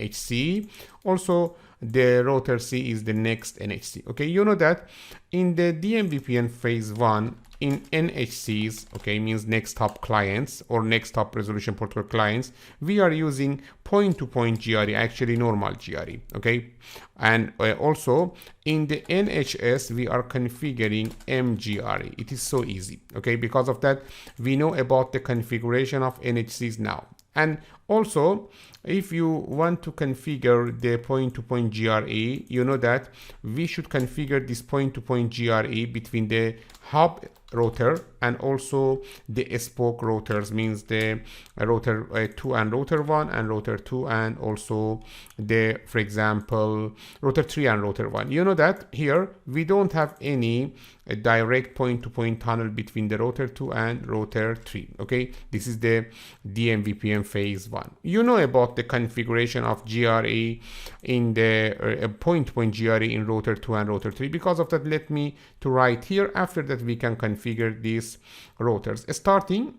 NHC. Also, the router C is the next NHC. Okay, you know that in the DMVPN phase 1, in NHCs, okay, means next hop clients or next hop resolution protocol clients, we are using point-to-point GRE, actually normal GRE, okay? And also in the NHS, we are configuring MGRE. It is so easy, okay? Because of that, we know about the configuration of NHCs now. And also, if you want to configure the point-to-point GRE, you know that we should configure this point-to-point GRE between the hub router and also the spoke routers, means the router 2 and router 1 and router 2 and also the, for example, router 3 and router 1. You know that here we don't have any direct point-to-point tunnel between the router 2 and router 3. Okay, this is the DMVPN phase 1. You know about the configuration of GRE in the point-to-point GRE in router 2 and router 3. Because of that, let me to write here. After that, we can configure these routers. Starting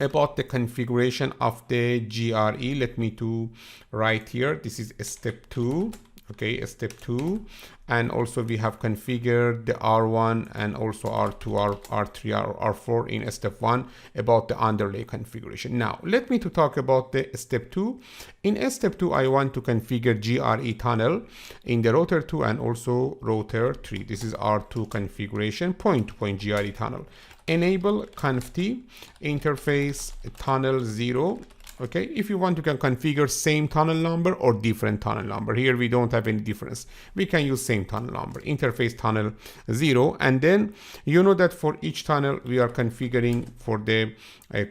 about the configuration of the GRE, let me to write here. This is step 2. Okay, step 2, and also we have configured the R1 and also R2, R3, R4 in step 1 about the underlay configuration. Now let me to talk about the step 2. In step 2, I want to configure GRE tunnel in the router 2 and also router 3. This is R2 configuration, point-to-point GRE tunnel. Enable conft interface tunnel 0. Okay, if you want, you can configure same tunnel number or different tunnel number. Here we don't have any difference. We can use same tunnel number, interface tunnel 0. And then you know that for each tunnel we are configuring, for the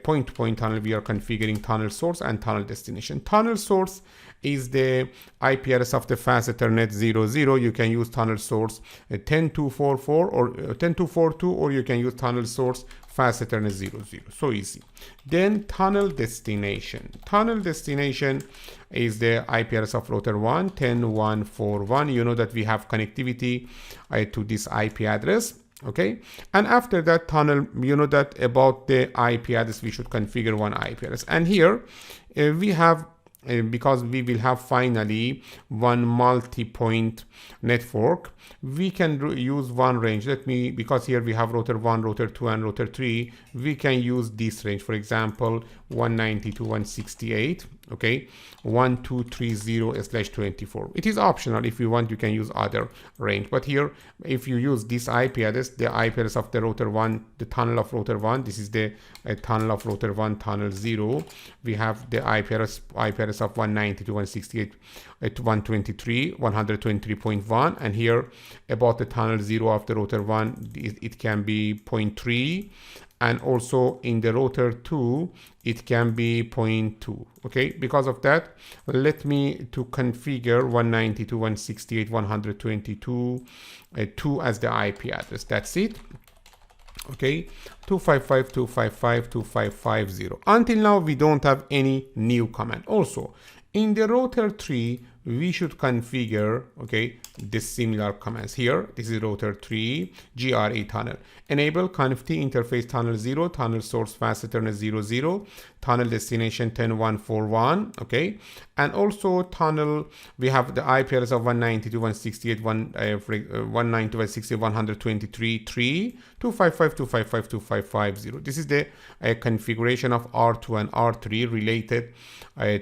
point-to-point tunnel, we are configuring tunnel source and tunnel destination. Tunnel source is the IP address of the fast Ethernet 00. You can use tunnel source 10244 or 10242, or you can use tunnel source fast Ethernet 00. So easy. Then tunnel destination. Tunnel destination is the IP address of router 1, 10141. You know that we have connectivity to this IP address. Okay, and after that tunnel, you know that about the IP address, we should configure one IP address. And here we have, because we will have finally one multi-point network, we can use one range. Let me, because here we have router 1, router 2 and router 3, we can use this range. For example, 192.168, okay, 1230/24. It is optional. If you want, you can use other range, but here if you use this IP address, the IP address of the router 1, the tunnel of router 1, this is the tunnel of router 1, tunnel 0. We have the IP address of 192.168 123.1, and here about the tunnel 0 of the router 1, it can be 0.3, and also in the router 2 it can be 0.2. Okay, because of that, let me to configure 192.168.122 2 as the IP address. That's it. Okay, 255.255.255.0. Until now we don't have any new command. Also in the router 3 we should configure, okay, the similar commands. Here this is router 3 GRE tunnel. Enable conft interface tunnel 0, tunnel source fast Ethernet 00, tunnel destination 10141. Okay, and also tunnel, we have the IP address of 192.168.123.3 255.255.255.0. This is the configuration of R2 and R3 related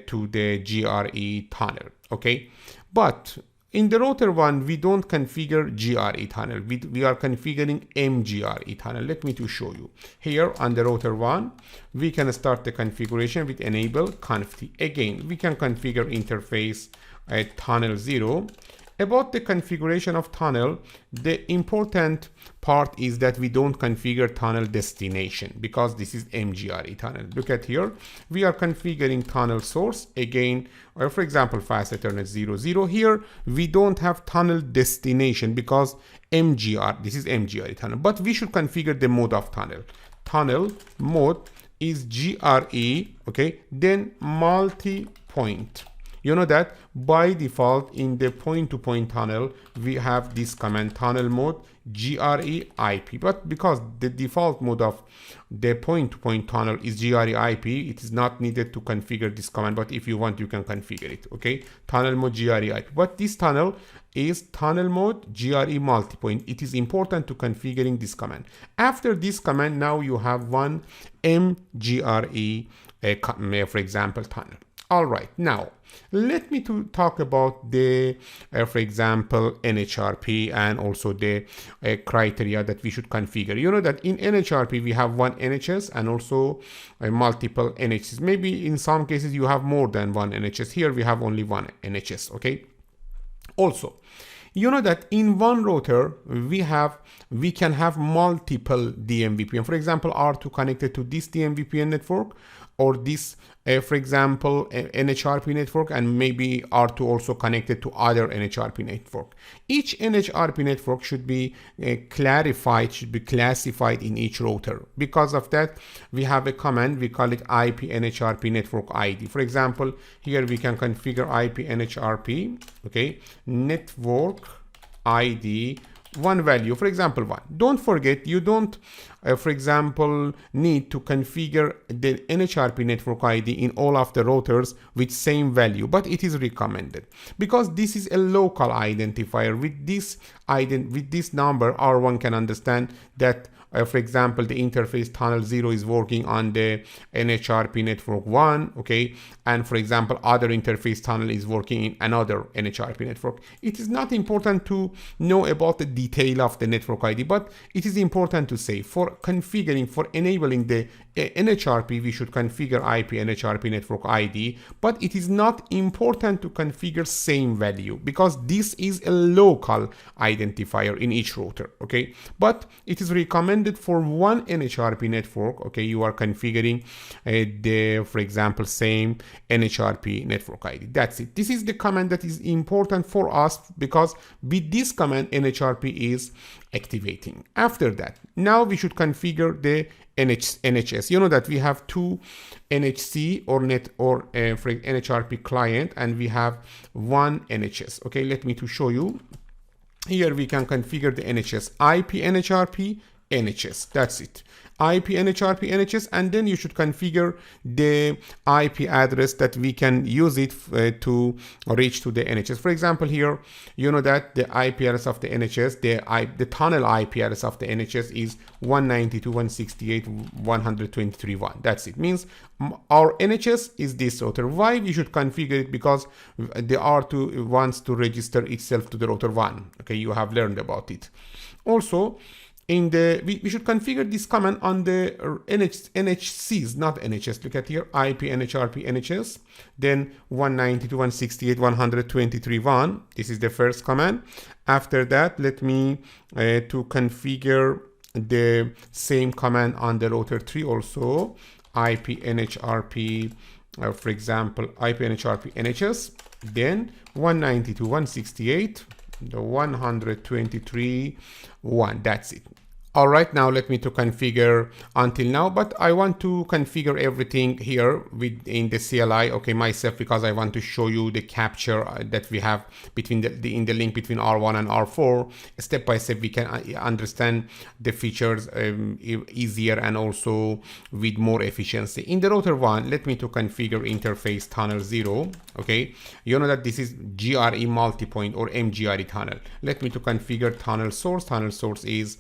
to the GRE tunnel. Okay, but in the router 1 we don't configure GRE tunnel, we are configuring MGRE tunnel. Let me to show you. Here on the router 1 we can start the configuration with enable conft. Again, we can configure interface tunnel 0. About the configuration of tunnel, the important part is that we don't configure tunnel destination, because this is MGRE tunnel. Look at here, we are configuring tunnel source again, or for example fast Ethernet 00. Here we don't have tunnel destination because this is MGRE tunnel, but we should configure the mode of tunnel. Tunnel mode is GRE, okay, then multi-point. You know that by default in the point-to-point tunnel, we have this command tunnel mode GRE IP, but because the default mode of the point-to-point tunnel is GRE IP, it is not needed to configure this command, but if you want, you can configure it. Okay, tunnel mode GRE IP, but this tunnel is tunnel mode GRE multipoint. It is important to configuring this command. After this command, now you have one MGRE, for example, tunnel. All right, now let me to talk about the, for example, NHRP and also the criteria that we should configure. You know that in NHRP we have one NHS and also multiple NHS. Maybe in some cases you have more than one NHS. Here we have only one NHS. Okay. Also, you know that in one router we can have multiple DMVPN. For example, R2 connected to this DMVPN network, or this, for example, NHRP network, and maybe R2 also connected to other NHRP network. Each NHRP network should be clarified, should be classified in each router. Because of that, we have a command, we call it IP NHRP network ID. For example, here we can configure IP NHRP, okay, network ID, one value, for example, 1. Don't forget, you don't, for example, need to configure the NHRP network ID in all of the routers with same value, but it is recommended because this is a local identifier. With this number, R1 can understand that, for example, the interface tunnel 0 is working on the NHRP network 1, okay, and for example, other interface tunnel is working in another NHRP network. It is not important to know about the detail of the network ID, but it is important to say for configuring, for enabling the NHRP, we should configure IP NHRP network ID, but it is not important to configure same value because this is a local identifier in each router, okay? But it is recommended for one NHRP network, okay, you are configuring the, for example, same NHRP network ID. That's it. This is the command that is important for us because with this command, NHRP is activating. After that, now we should configure the NHS. You know that we have two NHC or for NHRP client, and we have one NHS. Okay, let me to show you. Here we can configure the NHS, IP NHRP NHS. That's it. IP NHRP NHS, and then you should configure the IP address that we can use it to reach to the NHS. For example, here you know that the IP address of the NHS, the tunnel IP address of the NHS is 192.168.123.1. That's it. Means our NHS is this router. Why we should configure it? Because the R2 wants to register itself to the router 1. Okay, you have learned about it. Also, we should configure this command on the NHCs, not NHS. Look at here, IP NHRP NHS, then 192.168.123.1. This is the first command. After that, let me to configure the same command on the router 3 also, IP NHRP, for example, IP NHRP NHS, then 192.168, the 123.1. That's it. All right, now let me to configure until now, but I want to configure everything here in the CLI, okay, myself, because I want to show you the capture that we have between in the link between R1 and R4. Step by step, we can understand the features easier and also with more efficiency. In the router 1, let me to configure interface tunnel 0, okay. You know that this is GRE multipoint or MGRE tunnel. Let me to configure tunnel source. Tunnel source is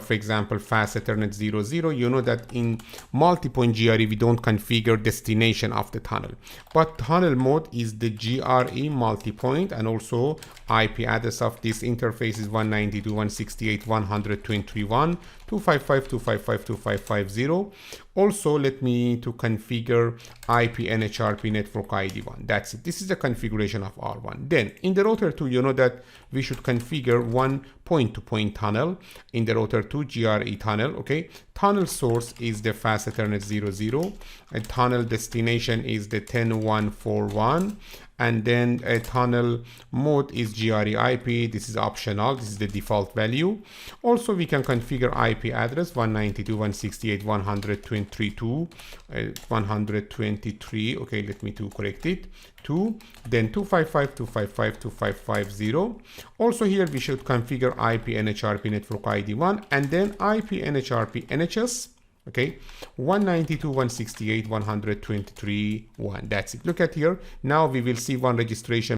for example, fast Ethernet 00. You know that in multi-point GRE, we don't configure destination of the tunnel, but tunnel mode is the GRE multi-point, and also IP address of this interface is 192.168.123.1, 255.255.255.0. Also, let me to configure IP NHRP network ID 1. That's it. This is the configuration of R1. Then in the router 2, you know that we should configure one point-to-point tunnel in the router 2 GRE tunnel. Okay, tunnel source is the fast Ethernet 00, and tunnel destination is the 10141, and then a tunnel mode is GRE IP. This is optional. This is the default value. Also, we can configure IP address 192.168.123. Okay, let me correct it. 2, then 255.255.255.0. Also here we should configure IP NHRP network ID 1 and then IP NHRP NHS. Okay, 192.168.123.1. That's it. Look at here. Now we will see one registration